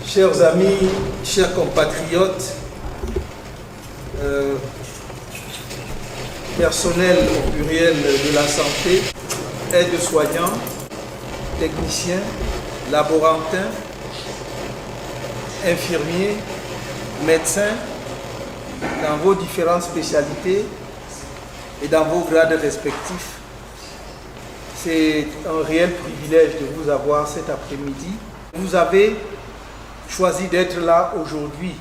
Chers amis, chers compatriotes, personnel au pluriel de la santé, aides-soignants, techniciens, laborantins, infirmiers, médecins, dans vos différentes spécialités et dans vos grades respectifs. C'est un réel privilège de vous avoir cet après-midi. Vous avez choisi d'être là aujourd'hui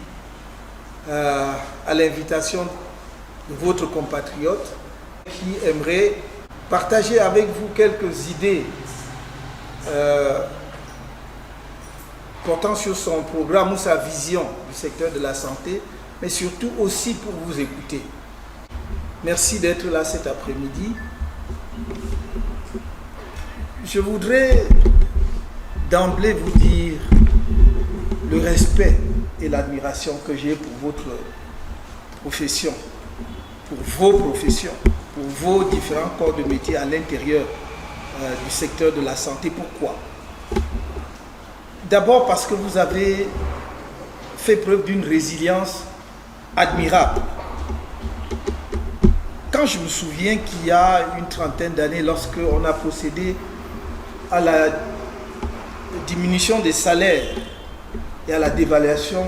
à l'invitation de votre compatriote qui aimerait partager avec vous quelques idées portant sur son programme ou sa vision du secteur de la santé, mais surtout aussi pour vous écouter. Merci d'être là cet après-midi. Je voudrais d'emblée vous dire le respect et l'admiration que j'ai pour votre profession, pour vos professions, pour vos différents corps de métier à l'intérieur du secteur de la santé. Pourquoi? D'abord parce que vous avez fait preuve d'une résilience admirable. Quand je me souviens qu'il y a une trentaine d'années, lorsqu'on a procédé à la diminution des salaires et à la dévaluation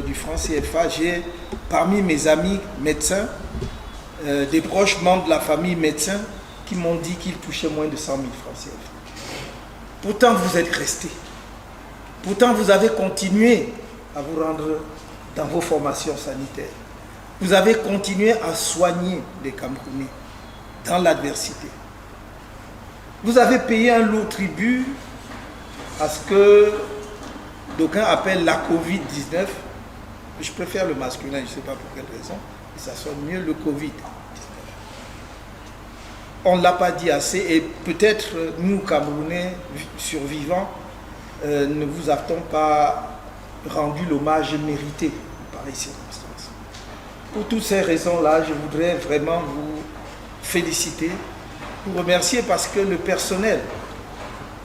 du franc CFA, j'ai parmi mes amis médecins, des proches membres de la famille médecins qui m'ont dit qu'ils touchaient moins de 100 000 francs CFA. Pourtant, vous êtes restés. Pourtant, vous avez continué à vous rendre dans vos formations sanitaires. Vous avez continué à soigner les Camerounais dans l'adversité. Vous avez payé un lourd tribut à ce que d'aucuns appellent la Covid-19. Je préfère le masculin, je ne sais pas pour quelle raison, mais ça sonne mieux, le Covid-19. On ne l'a pas dit assez et peut-être nous, Camerounais survivants, ne vous avons pas rendu l'hommage mérité par les circonstances. Pour toutes ces raisons-là, je voudrais vraiment vous féliciter, vous remercier parce que le personnel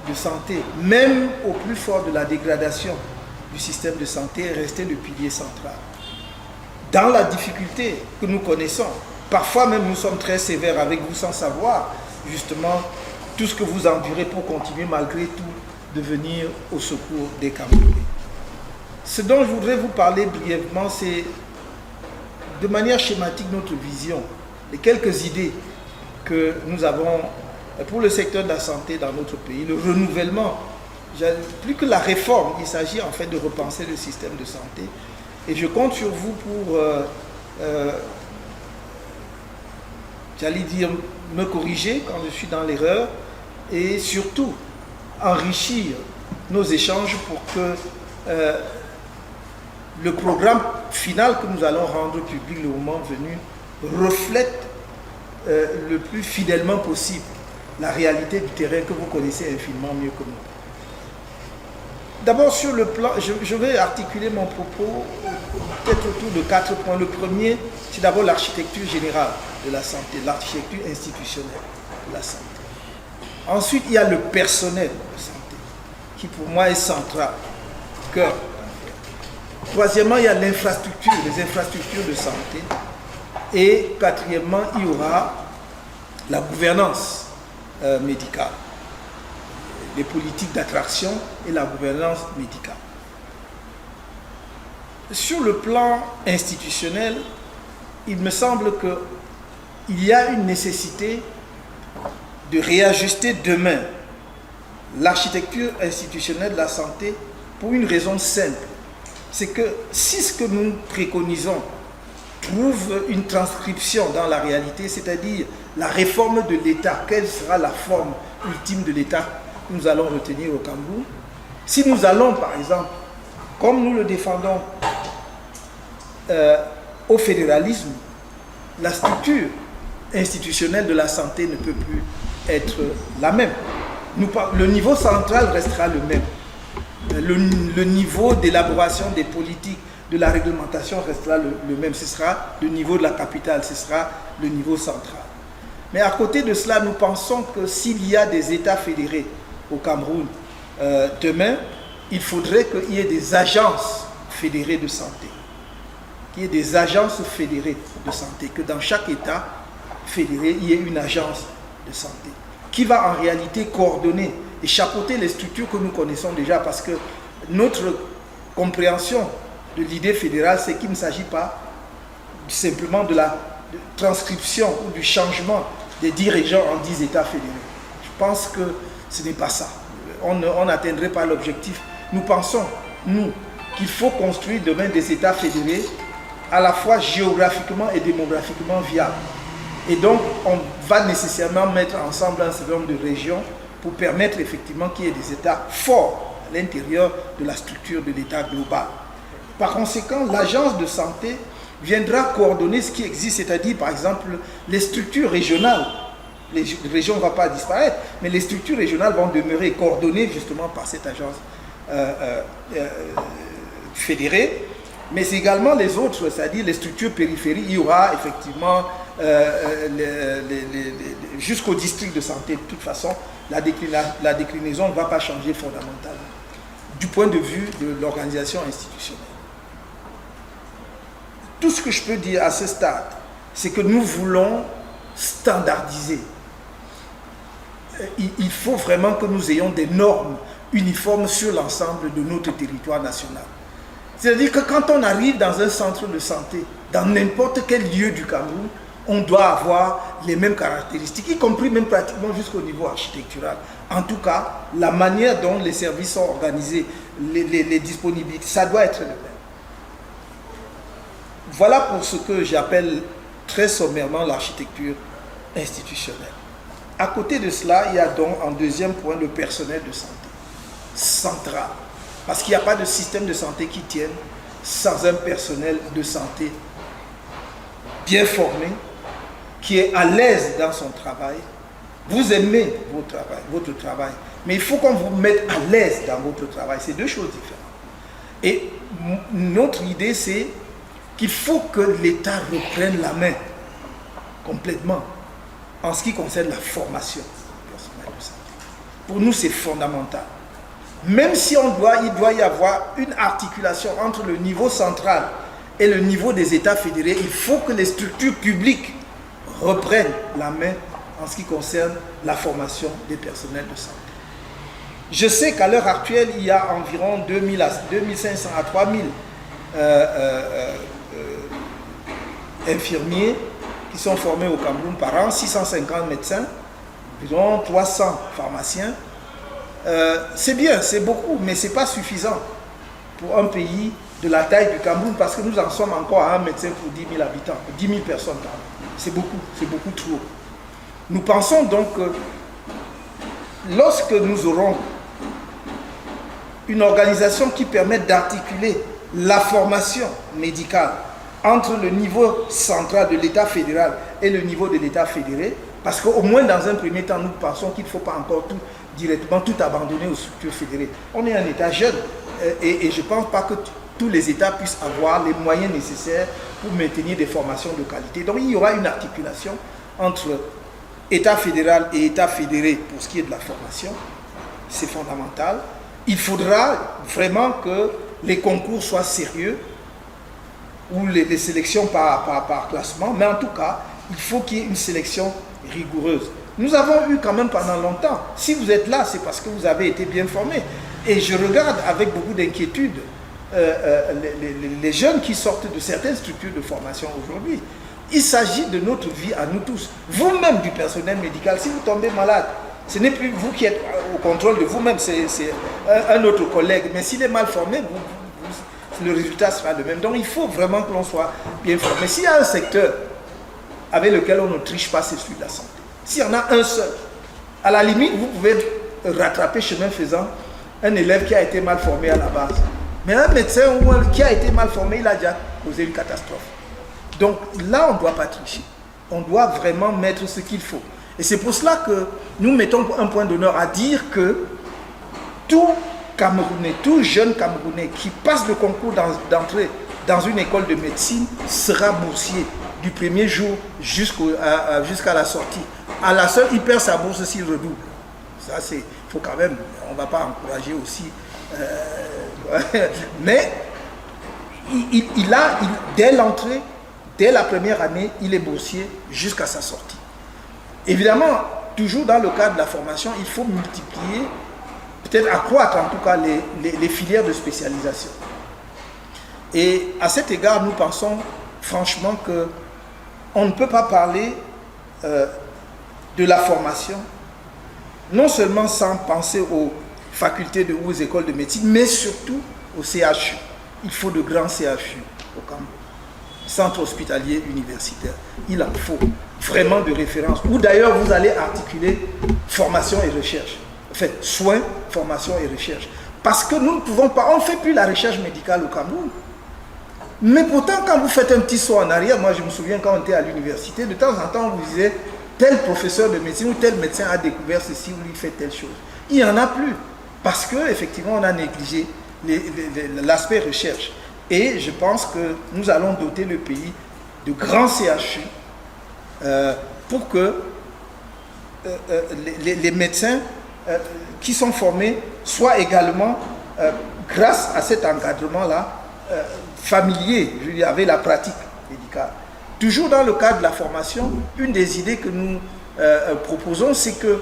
de santé, même au plus fort de la dégradation du système de santé, est resté le pilier central. Dans la difficulté que nous connaissons, parfois même nous sommes très sévères avec vous sans savoir justement tout ce que vous endurez pour continuer malgré tout de venir au secours des Camerounais. Ce dont je voudrais vous parler brièvement, c'est de manière schématique notre vision, les quelques idées que nous avons pour le secteur de la santé dans notre pays, le renouvellement, plus que la réforme, il s'agit en fait de repenser le système de santé. Et je compte sur vous pour, j'allais dire, me corriger quand je suis dans l'erreur et surtout enrichir nos échanges pour que le programme final que nous allons rendre public le moment venu reflète le plus fidèlement possible la réalité du terrain que vous connaissez infiniment mieux que moi. D'abord sur le plan, je vais articuler mon propos peut-être autour de 4 points. Le premier, c'est d'abord l'architecture générale de la santé, l'architecture institutionnelle de la santé. Ensuite, il y a le personnel de santé, qui pour moi est central, cœur. Troisièmement, il y a l'infrastructure, les infrastructures de santé. Et quatrièmement, il y aura la gouvernance médicale, les politiques d'attraction et la gouvernance médicale. Sur le plan institutionnel, il me semble qu'il y a une nécessité de réajuster demain l'architecture institutionnelle de la santé pour une raison simple. C'est que si ce que nous préconisons trouve une transcription dans la réalité, c'est-à-dire la réforme de l'État, quelle sera la forme ultime de l'État que nous allons retenir au Cameroun? Si nous allons, par exemple, comme nous le défendons, au fédéralisme, la structure institutionnelle de la santé ne peut plus être la même. Le niveau central restera le même. Le niveau d'élaboration des politiques, de la réglementation restera le même. Ce sera le niveau de la capitale, ce sera le niveau central. Mais à côté de cela, nous pensons que s'il y a des États fédérés au Cameroun demain, il faudrait qu'il y ait des agences fédérées de santé. Qu'il y ait des agences fédérées de santé, que dans chaque État fédéré, il y ait une agence de santé qui va en réalité coordonner et chapeauter les structures que nous connaissons déjà, parce que notre compréhension de l'idée fédérale, c'est qu'il ne s'agit pas simplement de la transcription ou du changement des 10 régions en 10 États fédérés. Je pense que ce n'est pas ça. On n'atteindrait pas l'objectif. Nous pensons, nous, qu'il faut construire demain des États fédérés à la fois géographiquement et démographiquement viables. Et donc, on va nécessairement mettre ensemble un certain nombre de régions pour permettre effectivement qu'il y ait des États forts à l'intérieur de la structure de l'État global. Par conséquent, l'agence de santé viendra coordonner ce qui existe, c'est-à-dire par exemple les structures régionales. Les régions ne vont pas disparaître, mais les structures régionales vont demeurer coordonnées justement par cette agence fédérée. Mais également les autres, c'est-à-dire les structures périphériques, il y aura effectivement jusqu'au district de santé. De toute façon, la déclinaison ne va pas changer fondamentalement du point de vue de l'organisation institutionnelle. Tout ce que je peux dire à ce stade, c'est que nous voulons standardiser. Il faut vraiment que nous ayons des normes uniformes sur l'ensemble de notre territoire national. C'est-à-dire que quand on arrive dans un centre de santé, dans n'importe quel lieu du Cameroun, on doit avoir les mêmes caractéristiques, y compris même pratiquement jusqu'au niveau architectural. En tout cas, la manière dont les services sont organisés, les disponibilités, ça doit être le même. Voilà pour ce que j'appelle très sommairement l'architecture institutionnelle. À côté de cela, il y a donc en deuxième point le personnel de santé, central. Parce qu'il n'y a pas de système de santé qui tienne sans un personnel de santé bien formé, qui est à l'aise dans son travail. Vous aimez votre travail, mais il faut qu'on vous mette à l'aise dans votre travail. C'est deux choses différentes. Et notre idée, c'est qu'il faut que l'État reprenne la main complètement en ce qui concerne la formation du personnel de santé. Pour nous, c'est fondamental. Même si il doit y avoir une articulation entre le niveau central et le niveau des États fédérés, il faut que les structures publiques reprennent la main en ce qui concerne la formation des personnels de santé. Je sais qu'à l'heure actuelle, il y a environ 2500 à 3000 infirmiers qui sont formés au Cameroun par an, 650 médecins, environ 300 pharmaciens. C'est bien, c'est beaucoup, mais ce n'est pas suffisant pour un pays de la taille du Cameroun, parce que nous en sommes encore à un médecin pour 10 000 habitants, 10 000 personnes par an. C'est beaucoup trop. Nous pensons donc que lorsque nous aurons une organisation qui permet d'articuler la formation médicale entre le niveau central de l'État fédéral et le niveau de l'État fédéré, parce qu'au moins dans un premier temps, nous pensons qu'il ne faut pas encore directement tout abandonner aux structures fédérées. On est un État jeune et je ne pense pas que tous les États puissent avoir les moyens nécessaires pour maintenir des formations de qualité. Donc il y aura une articulation entre État fédéral et État fédéré pour ce qui est de la formation. C'est fondamental. Il faudra vraiment que les concours soient sérieux, ou les sélections par classement, mais en tout cas, il faut qu'il y ait une sélection rigoureuse. Nous avons eu quand même pendant longtemps, si vous êtes là, c'est parce que vous avez été bien formés. Et je regarde avec beaucoup d'inquiétude les jeunes qui sortent de certaines structures de formation aujourd'hui. Il s'agit de notre vie à nous tous. Vous-même du personnel médical, si vous tombez malade, ce n'est plus vous qui êtes au contrôle de vous-même, c'est un autre collègue. Mais s'il est mal formé, le résultat sera le même. Donc il faut vraiment que l'on soit bien formé. S'il y a un secteur avec lequel on ne triche pas, c'est celui de la santé. S'il y en a un seul, à la limite, vous pouvez rattraper chemin faisant un élève qui a été mal formé à la base. Mais un médecin qui a été mal formé, il a déjà causé une catastrophe. Donc là, on ne doit pas tricher. On doit vraiment mettre ce qu'il faut. Et c'est pour cela que nous mettons un point d'honneur à dire que tout Camerounais, tout jeune Camerounais qui passe le concours d'entrée dans une école de médecine sera boursier du premier jour jusqu'à la sortie. À la seule, il perd sa bourse s'il redouble. Ça, c'est, faut quand même, on ne va pas encourager aussi Mais dès l'entrée, dès la première année, il est boursier jusqu'à sa sortie. Évidemment, toujours dans le cadre de la formation, il faut multiplier, peut-être accroître en tout cas les filières de spécialisation. Et à cet égard, nous pensons franchement qu'on ne peut pas parler de la formation, non seulement sans penser aux facultés ou aux écoles de médecine, mais surtout au CHU. Il faut de grands CHU au Cameroun. Centre hospitalier universitaire. Il en faut vraiment de référence. Ou d'ailleurs, vous allez articuler formation et recherche. En fait, soins, formation et recherche. Parce que nous ne pouvons pas, on ne fait plus la recherche médicale au Cameroun. Mais pourtant, quand vous faites un petit saut en arrière, moi je me souviens quand on était à l'université, de temps en temps, on vous disait, tel professeur de médecine ou tel médecin a découvert ceci ou il fait telle chose. Il n'y en a plus. Parce qu'effectivement, on a négligé l'aspect recherche. Et je pense que nous allons doter le pays de grands CHU pour que les médecins qui sont formés soient également, grâce à cet encadrement-là, familiers, je veux dire, avec la pratique médicale. Toujours dans le cadre de la formation, une des idées que nous proposons, c'est que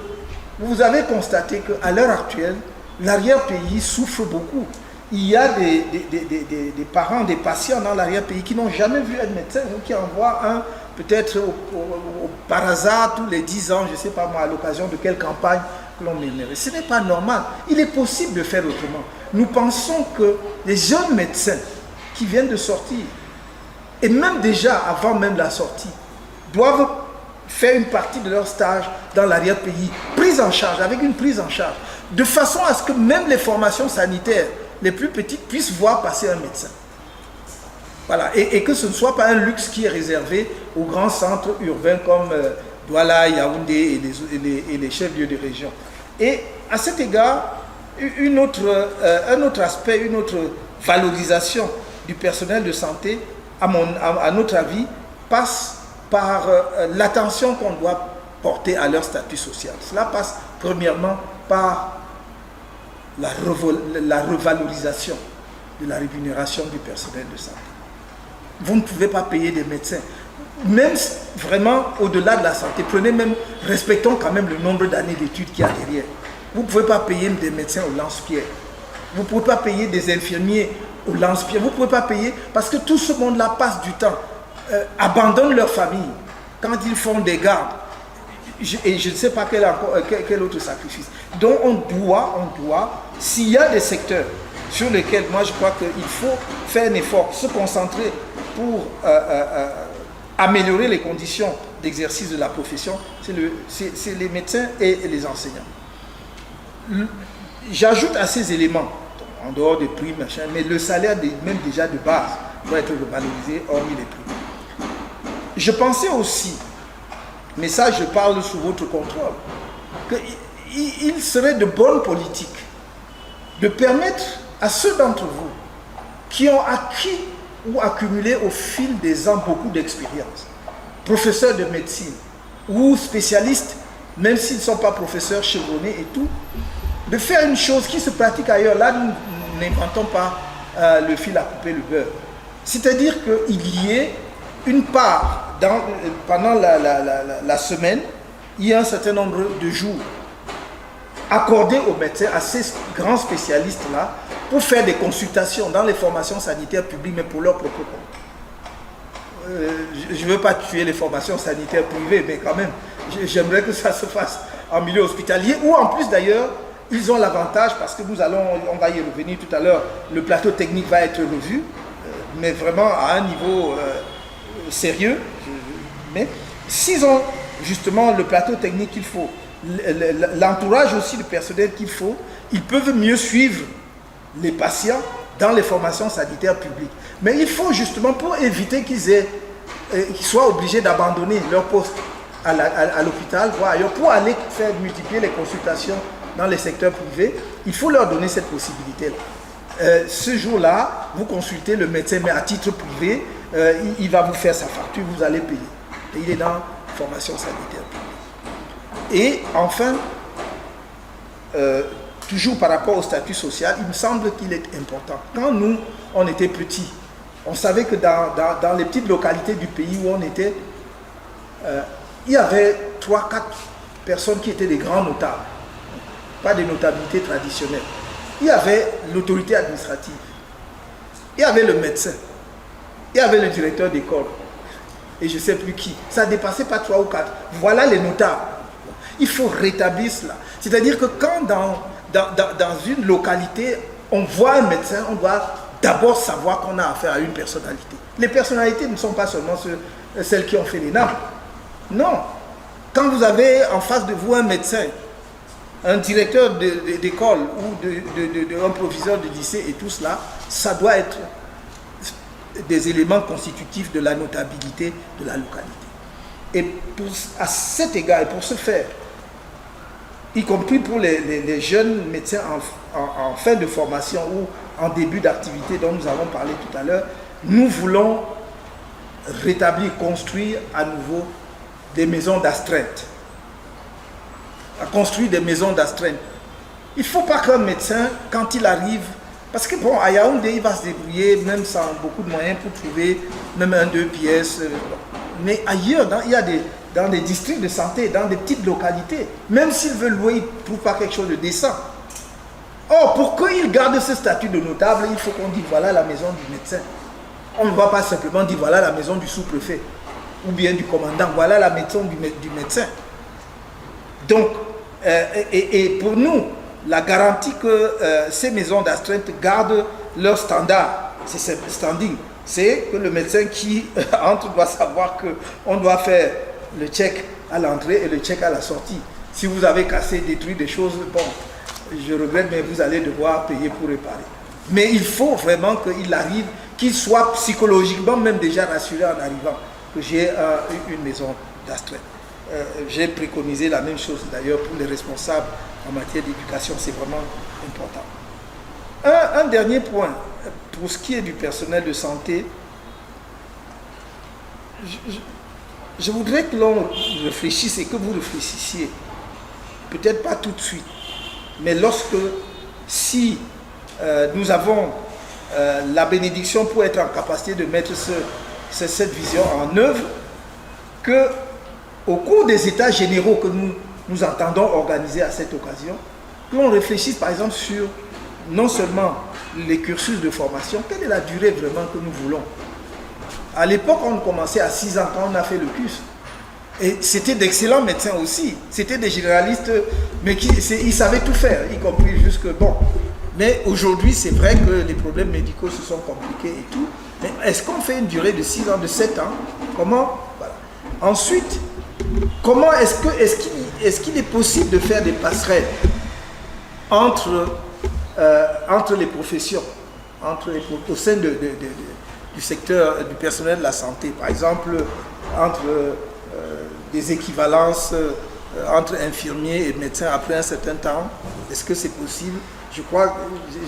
vous avez constaté qu'à l'heure actuelle, l'arrière-pays souffre beaucoup. Il y a des parents, des patients dans l'arrière-pays qui n'ont jamais vu un médecin, ou qui envoient un, peut-être par hasard, tous les 10 ans, je ne sais pas moi, à l'occasion de quelle campagne que l'on mènerait. Ce n'est pas normal. Il est possible de faire autrement. Nous pensons que les jeunes médecins qui viennent de sortir, et même déjà avant même la sortie, doivent faire une partie de leur stage dans l'arrière-pays, prise en charge, avec une prise en charge, de façon à ce que même les formations sanitaires les plus petites puissent voir passer un médecin. Voilà, et que ce ne soit pas un luxe qui est réservé aux grands centres urbains comme Douala, Yaoundé et les chefs-lieux de région. Et à cet égard, un autre aspect, une autre valorisation du personnel de santé, à notre avis, passe par l'attention qu'on doit porter à leur statut social. Cela passe premièrement par la revalorisation de la rémunération du personnel de santé. Vous ne pouvez pas payer des médecins, même vraiment au-delà de la santé. Prenez même, respectons quand même le nombre d'années d'études qu'il y a derrière. Vous ne pouvez pas payer des médecins au lance-pierre. Vous ne pouvez pas payer des infirmiers au lance-pierre. Vous ne pouvez pas payer parce que tout ce monde-là passe du temps, abandonne leur famille quand ils font des gardes. Et je ne sais pas quel autre sacrifice. Donc on doit, s'il y a des secteurs sur lesquels moi je crois qu'il faut faire un effort, se concentrer pour améliorer les conditions d'exercice de la profession, c'est les médecins et les enseignants. J'ajoute à ces éléments, en dehors des prix, machin, mais le salaire même déjà de base doit être revalorisé hormis les prix. Je pensais aussi, mais ça je parle sous votre contrôle, qu'il serait de bonne politique de permettre à ceux d'entre vous qui ont acquis ou accumulé au fil des ans beaucoup d'expérience, professeurs de médecine ou spécialistes, même s'ils ne sont pas professeurs chevronnés et tout, de faire une chose qui se pratique ailleurs. Là, nous n'inventons pas le fil à couper le beurre. C'est-à-dire qu'il y ait une part, pendant la semaine, il y a un certain nombre de jours accordés aux médecins, à ces grands spécialistes-là, pour faire des consultations dans les formations sanitaires publiques, mais pour leur propre compte. Je ne veux pas tuer les formations sanitaires privées, mais quand même, j'aimerais que ça se fasse en milieu hospitalier, ou en plus d'ailleurs, ils ont l'avantage, parce que on va y revenir tout à l'heure, le plateau technique va être revu, mais vraiment à un niveau sérieux. Mais s'ils ont justement le plateau technique qu'il faut, l'entourage aussi du personnel qu'il faut, ils peuvent mieux suivre les patients dans les formations sanitaires publiques. Mais il faut justement, pour éviter qu'ils soient obligés d'abandonner leur poste à l'hôpital, voire ailleurs, pour aller faire multiplier les consultations dans les secteurs privés, il faut leur donner cette possibilité-là. Ce jour-là, vous consultez le médecin, mais à titre privé, il va vous faire sa facture, vous allez payer. Et il est dans la formation sanitaire publique. Et enfin, toujours par rapport au statut social, il me semble qu'il est important. Quand nous, on était petits, on savait que dans les petites localités du pays où on était, il y avait 3-4 personnes qui étaient des grands notables, pas des notabilités traditionnelles. Il y avait l'autorité administrative, il y avait le médecin, il y avait le directeur d'école, et je ne sais plus qui. Ça ne dépassait pas 3 ou 4. Voilà les notables. Il faut rétablir cela. C'est-à-dire que quand dans une localité, on voit un médecin, on doit d'abord savoir qu'on a affaire à une personnalité. Les personnalités ne sont pas seulement celles qui ont fait les NAM. Non. Quand vous avez en face de vous un médecin, un directeur d'école ou un proviseur de lycée et tout cela, ça doit être des éléments constitutifs de la notabilité de la localité. Et à cet égard, et pour ce faire, y compris pour les jeunes médecins en fin de formation ou en début d'activité dont nous avons parlé tout à l'heure, nous voulons rétablir, construire à nouveau des maisons d'astreinte. Construire des maisons d'astreinte. Il ne faut pas qu'un médecin, quand il arrive, parce que bon, à Yaoundé, il va se débrouiller, même sans beaucoup de moyens, pour trouver même 1-2 pièces. Mais ailleurs, dans des districts de santé, dans des petites localités, même s'il veut louer, il ne trouve pas quelque chose de décent. Or, pour qu'il garde ce statut de notable, il faut qu'on dise voilà la maison du médecin. On ne va pas simplement dire voilà la maison du sous-préfet ou bien du commandant, voilà la maison du médecin. Donc, et pour nous, la garantie que ces maisons d'astreinte gardent leur standard, c'est standing, c'est que le médecin qui entre doit savoir qu'on doit faire le check à l'entrée et le check à la sortie. Si vous avez cassé, détruit des choses, bon, je regrette, mais vous allez devoir payer pour réparer. Mais il faut vraiment qu'il arrive, qu'il soit psychologiquement même déjà rassuré en arrivant, que j'ai une maison d'astreinte. J'ai préconisé la même chose d'ailleurs pour les responsables en matière d'éducation, c'est vraiment important. Un dernier point, pour ce qui est du personnel de santé, je voudrais que l'on réfléchisse et que vous réfléchissiez, peut-être pas tout de suite, mais si nous avons la bénédiction pour être en capacité de mettre cette vision en œuvre, que au cours des états généraux que nous entendons organiser à cette occasion, que l'on réfléchisse par exemple sur non seulement les cursus de formation, quelle est la durée vraiment que nous voulons. À l'époque, on commençait à 6 ans quand on a fait le CUS. Et c'était d'excellents médecins aussi. C'était des généralistes, mais ils savaient tout faire, y compris jusque bon. Mais aujourd'hui, c'est vrai que les problèmes médicaux se sont compliqués et tout. Mais est-ce qu'on fait une durée de 6 ans, de 7 ans? Comment? Voilà. Ensuite, comment est-ce qu'il est possible de faire des passerelles entre les professions, au sein du secteur du personnel de la santé, par exemple, entre des équivalences entre infirmiers et médecins après un certain temps? Est-ce que c'est possible? Je crois que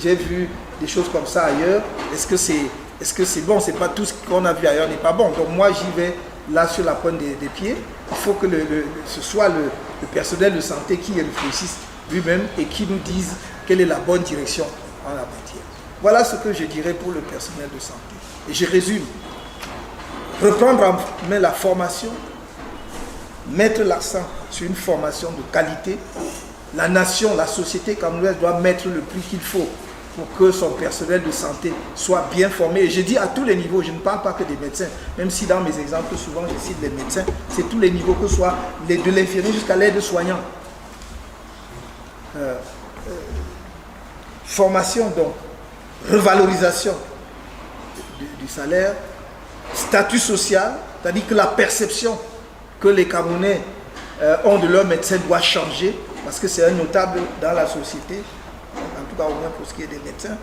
j'ai vu des choses comme ça ailleurs. Est-ce que c'est bon? C'est pas tout ce qu'on a vu ailleurs n'est pas bon. Donc moi j'y vais là sur la pointe des pieds. Il faut que ce soit le personnel de santé qui réfléchisse lui-même et qui nous dise quelle est la bonne direction en la matière. Voilà ce que je dirais pour le personnel de santé. Et je résume. Reprendre en main la formation, mettre l'accent sur une formation de qualité. La nation, la société camerounaise doit mettre le prix qu'il faut pour que son personnel de santé soit bien formé. Et je dis à tous les niveaux, je ne parle pas que des médecins, même si dans mes exemples, souvent je cite les médecins, c'est tous les niveaux, que ce soit de l'infirmier jusqu'à l'aide-soignant. Formation donc, revalorisation du salaire, statut social, c'est-à-dire que la perception que les Camerounais ont de leur médecin doit changer, parce que c'est un notable dans la société, en tout cas au moins pour ce qui est des médecins.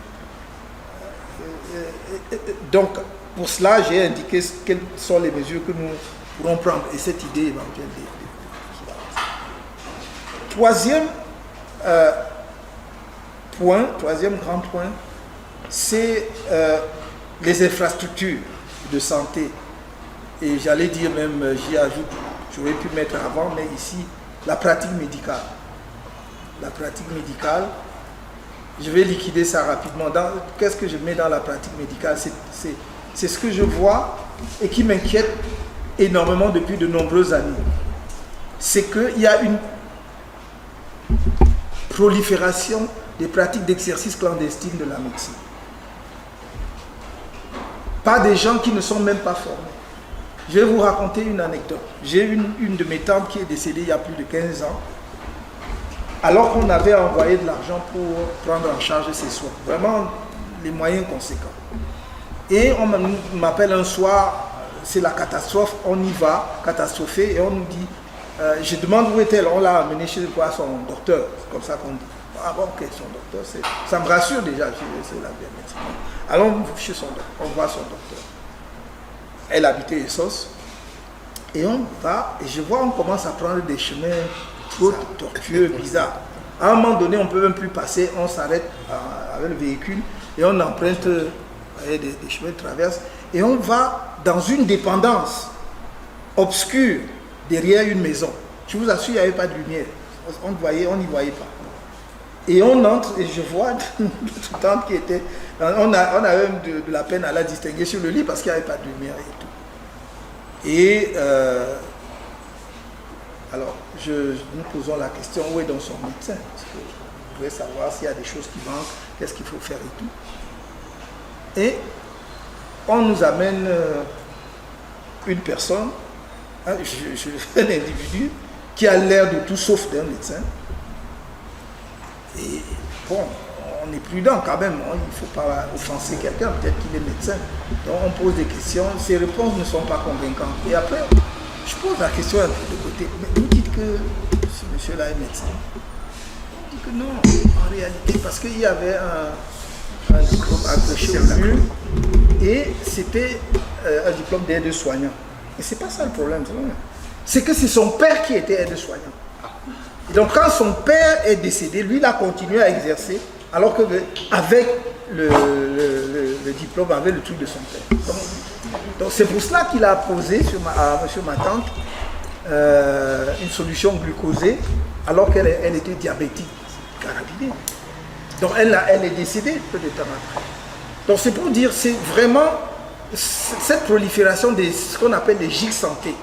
Donc, pour cela, j'ai indiqué quelles sont les mesures que nous pourrons prendre, et cette idée éventuelle troisième grand point, c'est les infrastructures de santé. Et j'allais dire même, j'y ajoute, j'aurais pu mettre avant, mais ici, la pratique médicale. La pratique médicale, Je vais liquider ça rapidement. Qu'est-ce que je mets dans la pratique médicale? C'est ce que je vois et qui m'inquiète énormément depuis de nombreuses années. C'est qu'il y a une prolifération des pratiques d'exercice clandestine de la médecine. Par des gens qui ne sont même pas formés. Je vais vous raconter une anecdote. J'ai une de mes tantes qui est décédée il y a plus de 15 ans, alors qu'on avait envoyé de l'argent pour prendre en charge ses soins. Vraiment, les moyens conséquents. Et on m'appelle un soir, c'est la catastrophe, on y va, catastrophé, et on nous dit, je demande où est-elle, on l'a amenée chez quoi, son docteur, c'est comme ça qu'on dit. Ah bon, ok, son docteur, ça me rassure déjà, c'est la bien médecine. Allons chez son docteur, on voit son docteur. Elle habitait Essos, et on va, et je vois, on commence à prendre des chemins trop tortueux, bizarres. À un moment donné, on ne peut même plus passer, on s'arrête avec le véhicule, et on emprunte des chemins de traverse, et on va dans une dépendance obscure, derrière une maison. Je vous assure, il n'y avait pas de lumière. On n'y voyait pas. Et on entre, et je vois notre tante qui était... On a même de la peine à la distinguer sur le lit parce qu'il n'y avait pas de lumière et tout. Et alors, nous posons la question, où est donc son médecin? Parce que je voudrais savoir s'il y a des choses qui manquent, qu'est-ce qu'il faut faire et tout. Et on nous amène une personne, un individu qui a l'air de tout sauf d'un médecin. Et bon, on est prudent quand même, il ne faut pas offenser quelqu'un, peut-être qu'il est médecin. Donc on pose des questions, ses réponses ne sont pas convaincantes. Et après, je pose la question un peu de côté. Mais vous dites que ce monsieur-là est médecin. On dit que non, en réalité, parce qu'il y avait un diplôme accroché au mur et c'était un diplôme d'aide-soignant. Et c'est pas ça le problème, c'est que c'est son père qui était aide-soignant. Et donc quand son père est décédé, lui il a continué à exercer, alors que avec le diplôme, avec le truc de son père. Donc c'est pour cela qu'il a posé à monsieur ma tante une solution glucosée, alors qu'elle était diabétique, carabinée. Donc elle est décédée peu de temps après. Donc c'est pour dire, c'est vraiment cette prolifération de ce qu'on appelle les gigs santé.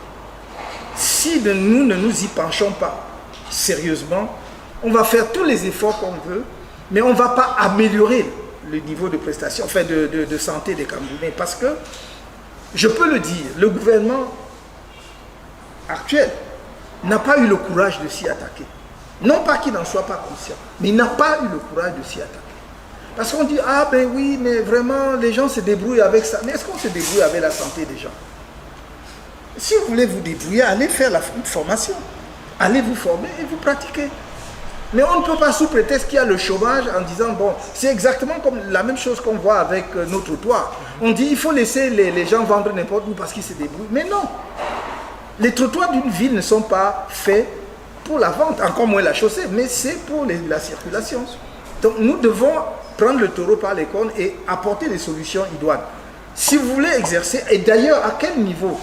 Si nous ne nous y penchons pas sérieusement, on va faire tous les efforts qu'on veut, mais on ne va pas améliorer le niveau de prestation, enfin de santé des Camerounais. Parce que, je peux le dire, le gouvernement actuel n'a pas eu le courage de s'y attaquer. Non pas qu'il n'en soit pas conscient, mais il n'a pas eu le courage de s'y attaquer. Parce qu'on dit, ah ben oui, mais vraiment, les gens se débrouillent avec ça. Mais est-ce qu'on se débrouille avec la santé des gens? Si vous voulez vous débrouiller, allez faire une formation. Allez vous former et vous pratiquez. Mais on ne peut pas sous prétexte qu'il y a le chômage en disant, bon, c'est exactement comme la même chose qu'on voit avec nos trottoirs. On dit, il faut laisser les gens vendre n'importe où parce qu'ils se débrouillent. Mais non. Les trottoirs d'une ville ne sont pas faits pour la vente, encore moins la chaussée, mais c'est pour la circulation. Donc nous devons prendre le taureau par les cornes et apporter des solutions idoines. Si vous voulez exercer, et d'ailleurs à quel niveau,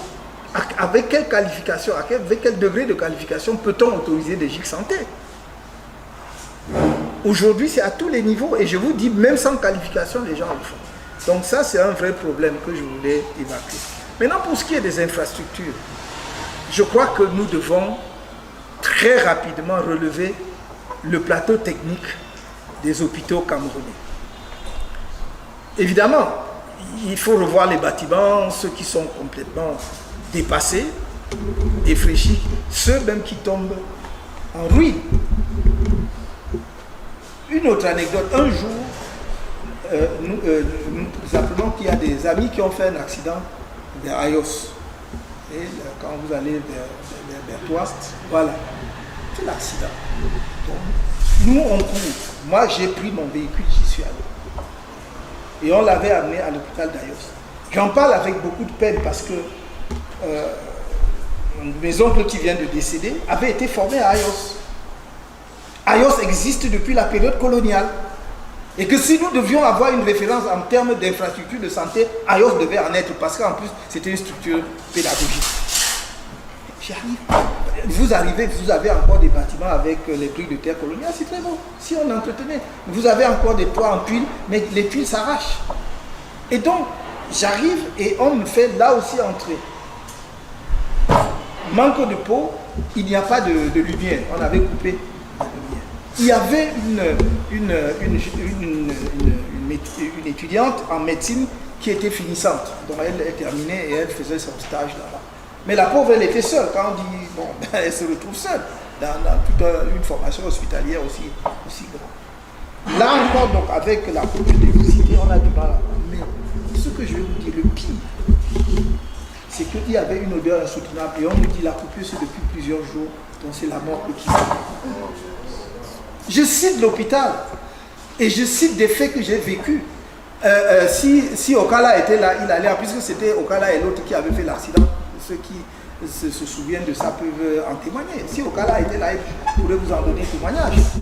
avec quelle qualification, avec quel degré de qualification peut-on autoriser des gigs santé? Aujourd'hui, c'est à tous les niveaux, et je vous dis, même sans qualification, les gens le font. Donc ça, c'est un vrai problème que je voulais évacuer. Maintenant, pour ce qui est des infrastructures, je crois que nous devons très rapidement relever le plateau technique des hôpitaux camerounais. Évidemment, il faut revoir les bâtiments, ceux qui sont complètement dépassés, défraîchis, ceux même qui tombent en ruine. Une autre anecdote, un jour, nous apprenons qu'il y a des amis qui ont fait un accident vers Ayos. Et quand vous allez vers Toast, voilà, c'est l'accident. Nous, on court. Moi, j'ai pris mon véhicule, j'y suis allé. Et on l'avait amené à l'hôpital d'Ayos. J'en parle avec beaucoup de peine parce que mes oncles qui viennent de décéder avaient été formés à Ayos. Ayos existe depuis la période coloniale. Et que si nous devions avoir une référence en termes d'infrastructure de santé, Ayos devait en être parce qu'en plus, c'était une structure pédagogique. J'y arrive. Vous arrivez, vous avez encore des bâtiments avec les briques de terre coloniale, c'est très bon. Si on entretenait, vous avez encore des toits en tuiles, mais les tuiles s'arrachent. Et donc, j'arrive et on me fait là aussi entrer. Manque de peau, il n'y a pas de lumière. On avait coupé la lumière. Il y avait une étudiante en médecine qui était finissante. Donc elle terminait et elle faisait son stage là-bas. Mais la pauvre, elle était seule. Quand on dit, bon, elle se retrouve seule dans toute une formation hospitalière aussi grande. Là encore, donc, avec la coupure d'électricité, on a du mal. Mais ce que je vais vous dire, le pire, c'est qu'il y avait une odeur insoutenable. Et on me dit, la coupure, c'est depuis plusieurs jours. Donc c'est la mort qui vient. Je cite l'hôpital. Et je cite des faits que j'ai vécus. Si Okala était là, il allait, puisque c'était Okala et l'autre qui avaient fait l'accident. Ceux qui se souviennent de ça peuvent en témoigner. Si Okala était là, il pourrait vous en donner témoignage.